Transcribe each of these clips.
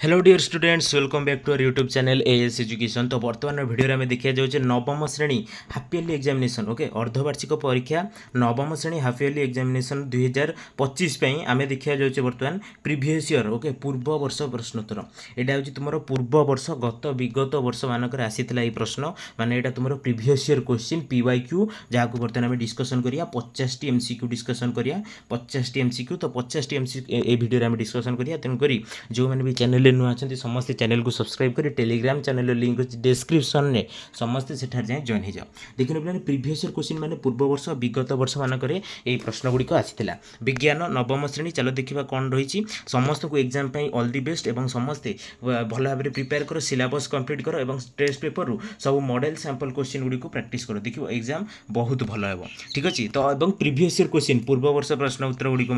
Hello dear students, welcome back to our YouTube channel AS education. तो बर्तमान video में देखा जाऊँ नवम श्रेणी हाफ इयरली एग्जामिनेशन ओके अर्धवार्षिक परीक्षा नवम श्रेणी हाफ इयरली एग्जामिनेशन 2025 आम देखा जाऊँ बर्तमान प्रिवियस इयर ओके पूर्व वर्ष प्रश्नोत्तर। यहाँ हूँ तुम पूर्व वर्ष गत विगत वर्ष मानक आसीला ये प्रश्न माने यहाँ तुम प्रिवियस इयर क्वेश्चन PYQ जहाँ को बर्तमान आम डिस्कसन करिया 50 टी MCQ डिस्कसन करिया 50 टी MCQ। तो 50 टी MCQ ए भिडियो आम डिस्कसन करिया। तेणुक जो मैंने भी चैनल नुआ अच्छा समस्त चैनल को सब्सक्राइब कर टेलीग्राम चैनल लिंक अच्छी डिस्क्रिप्शन में समस्ते सेठार जाए जॉइन हो जाओ। देखिए पे प्रिवियस ईयर क्वेश्चन मैंने पूर्व वर्ष विगत वर्ष मानक ये प्रश्न गुड़िक आसाला विज्ञान नवम श्रेणी। चलो देखा कौन रही समस्त को एग्जाम ऑल दि बेस्ट एवं समस्ते भल भाव प्रिपेयर कर सिलेबस कंप्लीट कर और टेस्ट पेपर रु सब मॉडल सैंपल क्वेश्चन गुड़िक प्रैक्टिस कर देखिए एग्जाम बहुत भल हो ठीक अच्छे। तो प्रिवियस ईयर क्वेश्चन पूर्व वर्ष प्रश्न उत्तर गुड़िक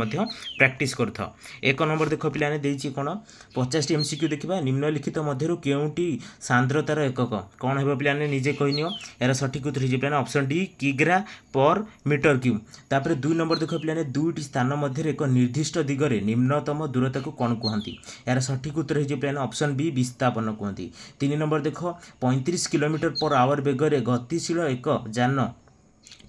प्रैक्टिस कर एक नंबर देख पे कौन 50 MCQ देखा निम्नलिखित मध्य केउंटी सांद्रतार एकक कौन है पे निजे कहनियो यार सठिक उत्तर हो पे ऑप्शन डी किग्रा पर मीटर क्यूब। तापर 2 नंबर देख पे दुईटी स्थान मध्य एक निर्दिष्ट दिगरे निम्नतम दूरता को कौन कहती यार सठिक उत्तर हो पे ऑप्शन बी विस्थापन कहती। 3 नंबर देख 35 किलोमीटर पर आवर बेगर गतिशील एक जान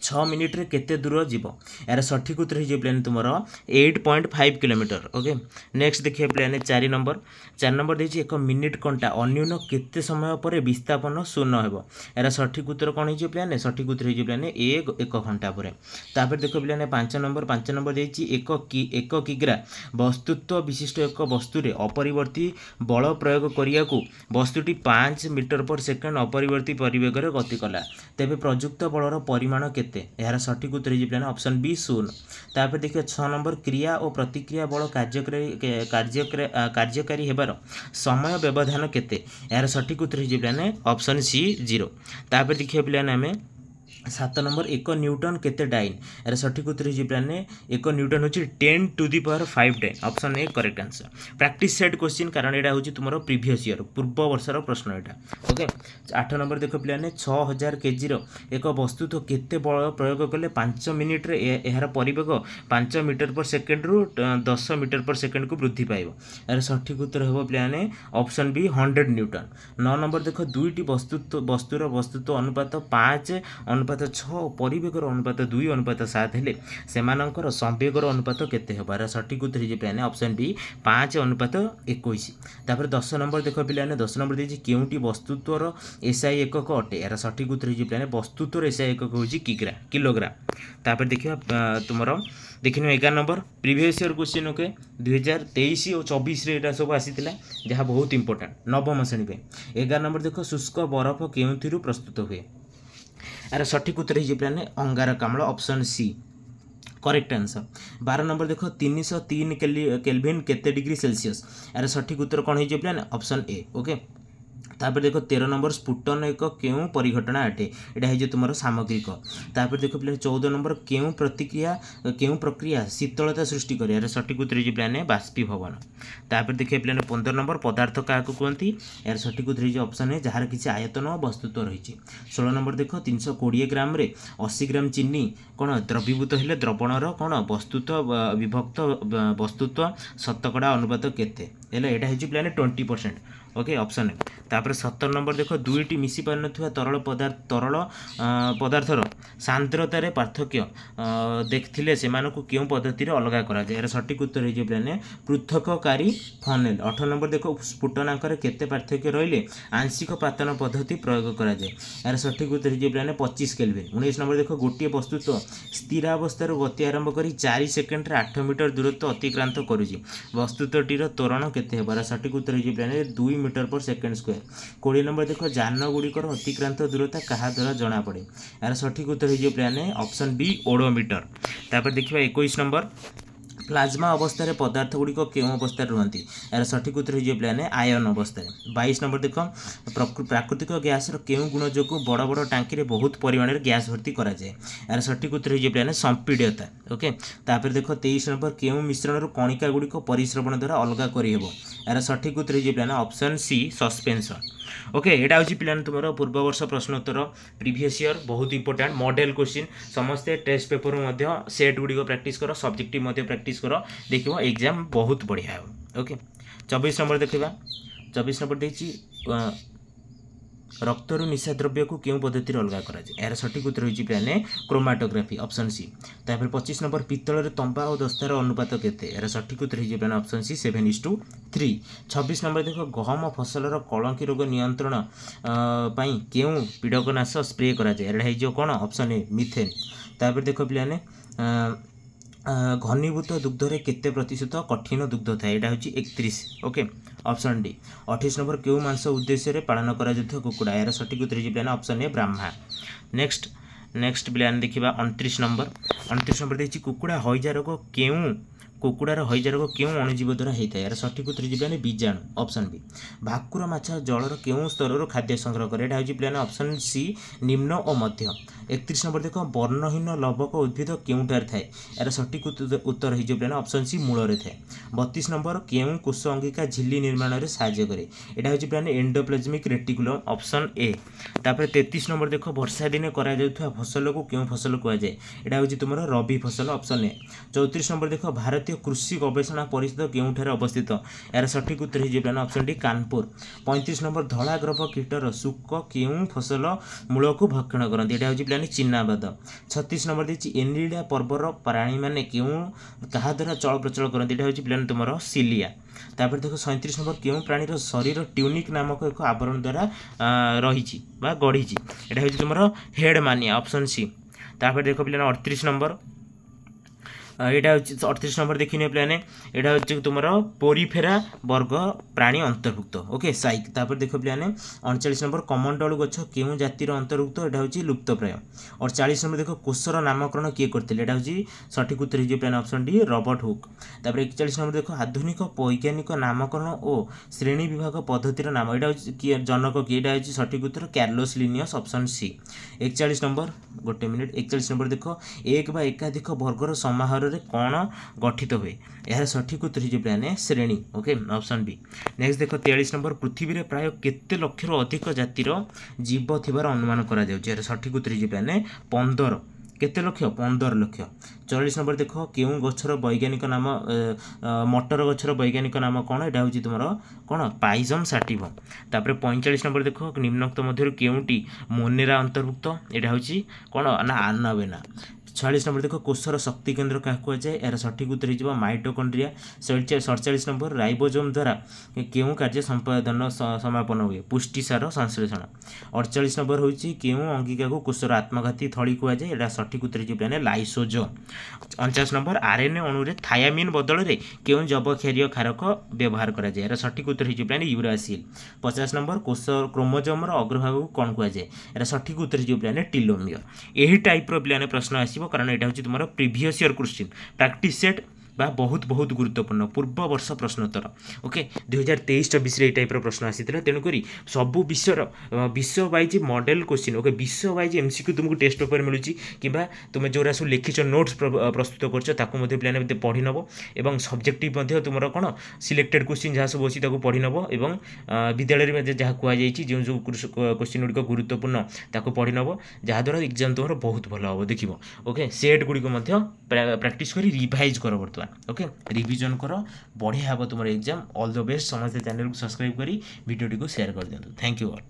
6 मिनिट रे केते दूर जीव यार सठिक उत्तर हो पे तुम 8.5 किलोमीटर ओके। नेक्स्ट देखिए पे 4 नंबर देखिए एक मिनिट कंटा अन्यून केते समय पर विस्थापन शून्य हो यार सठिक उत्तर कौन हो पे सठिक उत्तर हो पे एक घंटा पर। तापर देख पे 5 नंबर देखिए एक किग्रा वस्तुत्व विशिष्ट एक वस्तुरे अपरिवर्ती बल प्रयोग करिया को वस्तुटी 5 मीटर पर सेकेंड अपरिवर्ती परिवेगर गति कला तेबे प्रयुक्त बलर परिमाण केते यार सठिक उत्तर हो पे ऑप्शन बी 0। तापर देखिए 6 नंबर क्रिया और प्रतिक्रिया बल कार्यकारी हेबार समय व्यवधान केते यार सठिक उत्तर हो पे ऑप्शन सी 0। तापर देखिए पे आम 7 नंबर एक न्यूटन केते डाइन यार सठिक उत्तर हो पे एक न्यूटन हूँ 10 to the power 5 dyne option A correct answer. Practice set question कारण यहाँ हूँ तुम प्रीवियस ईयर पूर्व वर्षर प्रश्न यहाँ ओके। 8 नंबर देख पे 6000 केजी एक वस्तु तो केते बल प्रयोग कले 5 मिनिट रे यार परिवेग 5 मीटर पर सेकेंड रु 10 मीटर पर सेकेंड को वृद्धि पाइब यार सठिक उत्तर हो पे ऑप्शन बी 100 न्यूटन। 9 नंबर देख दुईटी वस्तुर वस्तुत्व अनुपात 5 अनुपात 6 परिवेगर अनुपात 2 अनुपात 7 हेले सेमानंकर संवेगर अनुपात केते हो यार सठिक उत्तर हो पे ऑप्शन बी 5 अनुपात 21। तापर 10 नंबर देख पे 10 नंबर देखिए केउंटी वस्तुत्वर एसआई एकक अटे यार सठिक उत्तर हो पे वस्तुत्वर एसआई एकक हूँ किलोग्राम। तापर देखिए तुम देखिए 11 number previous year question okay 2023 और 24 रे सब आसीला जहाँ बहुत इंपोर्टेंट नवम श्रेणी पे। 11 नंबर देख शुष्क बरफ केउंथिरु प्रस्तुत हुए यार सठिक उत्तर हो पे अंगारकाम्ल option C correct answer. 12 number देख 303 केल्विन केते डिग्री सेल्सियस यार सठिक उत्तर कौन हो पे ऑप्शन ए ओके। तापर देख 13 नंबर स्फुटन एक क्यों परिघटना अटे यहाँ है तुम सामग्रिक। तापर देख पे 14 नंबर क्यों प्रक्रिया शीतलता सृष्टि कर यार सठिक उत्तर हो पे बाष्पीभवन। तापर देखिए पे 15 नंबर पदार्थ क्या कहती यार सठिक उत्तर हो ऑप्शन है जार किसी आयतन और वस्तुत्व रही। 16 नंबर देख 320 ग्राम रे 80 ग्राम चीनी कौन द्रवीभूत हेले द्रवणर कौन वस्तुत्व विभक्त वस्तुत्व शतकड़ा अनुपात केते हेले यहाँ है पे 20% ओके ऑप्शन है। तापर 17 नंबर देख दुईटी मिसी पार नथिबा तरल पदार्थर सांद्रतार पार्थक्य देखथिले सेमानकु क्यों पद्धति रे अलग करा जाय यार सठिक उत्तर हो पे पृथककारी फनेल। 18 नंबर देख स्फुटनांकर केते पार्थक्य रहिले आंशिक पातन पद्धति प्रयोग करा जाय यार सठिक उत्तर हो पे 25 केल्विन। 19 नंबर देख गोटे वस्तु तो स्थिरावस्थार गति आरंभ करी 4 सेकेंड रे 8 मीटर दूरत्व अतिक्रांत करुछि वस्तुतटीर त्वरण केते हेबार सठिक उत्तर हो पे 2 मीटर पर सेकेंड स्क्वायर। 20 नंबर देख जान गुड़िकर अतिक्रांत दूरता क्या द्वारा जना पड़े यार सठिक उत्तर हो पे ऑप्शन बी ओडोमीटर। तापर देखिए 21 नंबर प्लाज्मा अवस्था पदार्थ गुड़िक क्यों अवस्था रुहति यार सठिक उत्तर हो पे आयन अवस्था। 22 नंबर देख प्राकृतिक गैस क्यों गुण जो बड़ बड़ टांकी बहुत परिमाण में गैस भर्ती करा जाए यार सठिक उत्तर हो पे संपीड्यता ओके। तापर देख 23 नंबर क्यों मिश्रण कणिका गुड़िक परिश्रवण द्वारा अलग करहब यार सठिक उत्तर हो पे ऑप्शन सी सस्पेंशन ओके। यहाँ हूँ पे तुम पूर्व वर्ष प्रश्नोत्तर प्रीवियस ईयर बहुत इंपोर्टेंट मॉडल क्वेश्चन समस्ते टेस्ट पेपर सेट गुड़िक प्रैक्टिस कर सब्जेक्टिव प्रैक्टिस कर देखो एग्जाम बहुत बढ़िया है ओके। 24 नंबर देखा 24 नंबर देखिए रक्तर निशा द्रव्य को क्यों पद्धति अलग कराए यार सठिक उत्तर हो प्लाने क्रोमाटोग्राफी ऑप्शन सी। तापर 25 नंबर पित्तल तंबा और दस्तार अनुपात केते यार सठिक उत्तर हो प्लाने ऑप्शन सी 7:3। 26 नंबर देखो गहम फसल कलंकी रोग नियंत्रण पाई क्यों पीड़कनाश स्प्रे करा जाए यार कौन ऑप्शन ए मिथेन। तापर देखो प्लाने घनीभूत दुग्धरे केते प्रतिशत कठिन दुग्ध थाए यहाँ हूँ 31। Okay option D. 28 नंबर क्यों मांस उद्देश्य पालन करा कुकुड़ा यार सठिक उत्तर हो plan option A Brahma. Next plan देखा 29 नंबर देखिए कुकुड़ा हईजा रोग क्यों कुकुड़ार हईजा रोग क्यों अणुजीव द्वारा होता है यार सठिक उत्तर हो प्लान बीजाणु ऑप्शन बी। भाकुर माछ जलर क्यों स्तर खाद्य संग्रह करे यहाँ हूँ प्लान ऑप्शन सी निम्न और मध्य। 31 नंबर देख वर्णहीन लवक उद्भिद क्योंठार थाए यार सठिक उत्तर हो प्लान ऑप्शन सी मूल थाए। 32 नंबर क्यों कोष अंगिका झिल्ली निर्माण में साहाय्य करे यहाँ हूँ plan endoplasmic reticulum option A. तापर 33 नंबर देख वर्षा दिन करा फसल को क्यों फसल कहुए यहाँ हूँ तुम रबी फसल ऑप्शन ए। 34 नंबर देख भारतीय कृषि गवेषणा परिषद क्योंठार अवस्थित यार सठिक उत्तर हो plan option D Kanpur. 35 number धला ग्रभ कीटर शुक क्यों फसल मूल को भक्षण करते यहाँ हूँ प्लान चिन्नाबाद। 36 नंबर देखिए एनिलिडा पर्वर प्राणी मैंने क्यों क्या द्वारा चल प्रचल करते यहाँ हूँ प्लान तुम सिलिया। तापर देखो 37 नंबर क्यों प्राणीर शरीर ट्यूनिक नामक एक आवरण द्वारा रही गढ़ी यहाँ हूँ तुम हेड मानिया ऑप्शन सी। तापर देखो प्लान 38 नंबर यहाँ हूँ 38 नंबर देखने प्लाने यहाँ हूँ तुम पोरीफेरा वर्ग प्राणी अंतर्भुक्त ओके साइक। तापर देख प्लाने 39 नंबर कमंडल गछ क्यों जातिर अंतर्भुक्त यहाँ हूँ लुप्तप्राय। और 40 नंबर देख कोषर नामकरण किए करते यहाँ हूँ सठिक उत्तर हो plan option D Robert Hooke. तापर 41 नंबर देख आधुनिक वैज्ञानिक नामकरण और श्रेणी विभाग पद्धतिर नाम यहाँ हूँ जनक किए यहाँ हूँ सठिक उत्तर Carlos Linnaeus option C. 41 number गोटे मिनिट 41 नंबर देख एक बा एकाधिक वर्गर समाहार कौन गठित हुए यार सठिक उत्तर हो प्लाने श्रेणी ओके ऑप्शन बी। नेक्स्ट देख 43 नंबर पृथ्वी में प्राय केते लक्ष अधिक जातिर जीव थिबार अनुमान करा जाउछि यार सठिक उत्तर हो प्लाने 15 केते लक्ष 15 लक्ष। 44 नंबर देख क्यों गछर वैज्ञानिक नाम मटर गछर वैज्ञानिक नाम कौन यहाँ हूँ तुम कौन पाइजम साटिवम। तापर 45 नंबर देख निम्नोक्त मध्य क्योंटी मोनेरा अंतर्भुक्त यहाँ हूँ कौन ना आनावेना। 46 नंबर देख कोषर शक्ति केन्द्र क्या कहुए यार सठिक उत्तर हो माइटोकॉन्ड्रिया। 47 नंबर राइबोसोम द्वारा क्यों कार्य संपादन समापन हुए पुष्टिसार संश्लेषण। 48 नंबर हूँ क्यों अंगिका को कोषर आत्मघाती थली कहुए यहाँ सठिक उत्तर हो प्लाने लाइसोजोम। 49 नंबर आरएनए अणु में थायामिन बदल में क्यों जब क्षारीय क्षारक व्यवहार करा यार सठिक उत्तर हो प्लाने यूरासिल। 50 नंबर कोष क्रोमोजोम अग्रभाग को कौन कहुए यार सठिक उत्तर हो प्लाने टीलोमियर। यही टाइप प्लाने प्रश्न आसो कारण यहाँ हूँ तुम previous year question practice set बा बहुत बहुत गुरुत्वपूर्ण पूर्व वर्ष प्रश्नोत्तर ओके 2023-24 ये टाइप प्रश्न आसाला। तेणुक सबू विषय वाइज मॉडल क्वेश्चन ओके विषय वाइज एमसीक्यू तुमको टेस्ट पेपर मिलूँ कि तुम जो सब लिखिच नोट्स प्रस्तुत कर प्लान पढ़ी नब और सब्जेक्टिव तुम कौन सिलेक्टेड क्वेश्चन जहाँ सब अच्छी पढ़ी नब और विद्यालय में जहाँ कहुई जो जो क्वेश्चन गुड़िक गुरुत्वपूर्ण ताको पढ़ी नब जहाँद्वारा एग्जाम तुम बहुत भल हम देख ओके सेट गुड़िक प्रैक्टिस कर रिवाइज कर बर्तमान ओके रिवीजन कर बढ़िया हम तुम एग्जाम ऑल द बेस्ट। समस्त चैनल को सब्सक्राइब करी वीडियो को शेयर कर दिखाँ। Thank you all.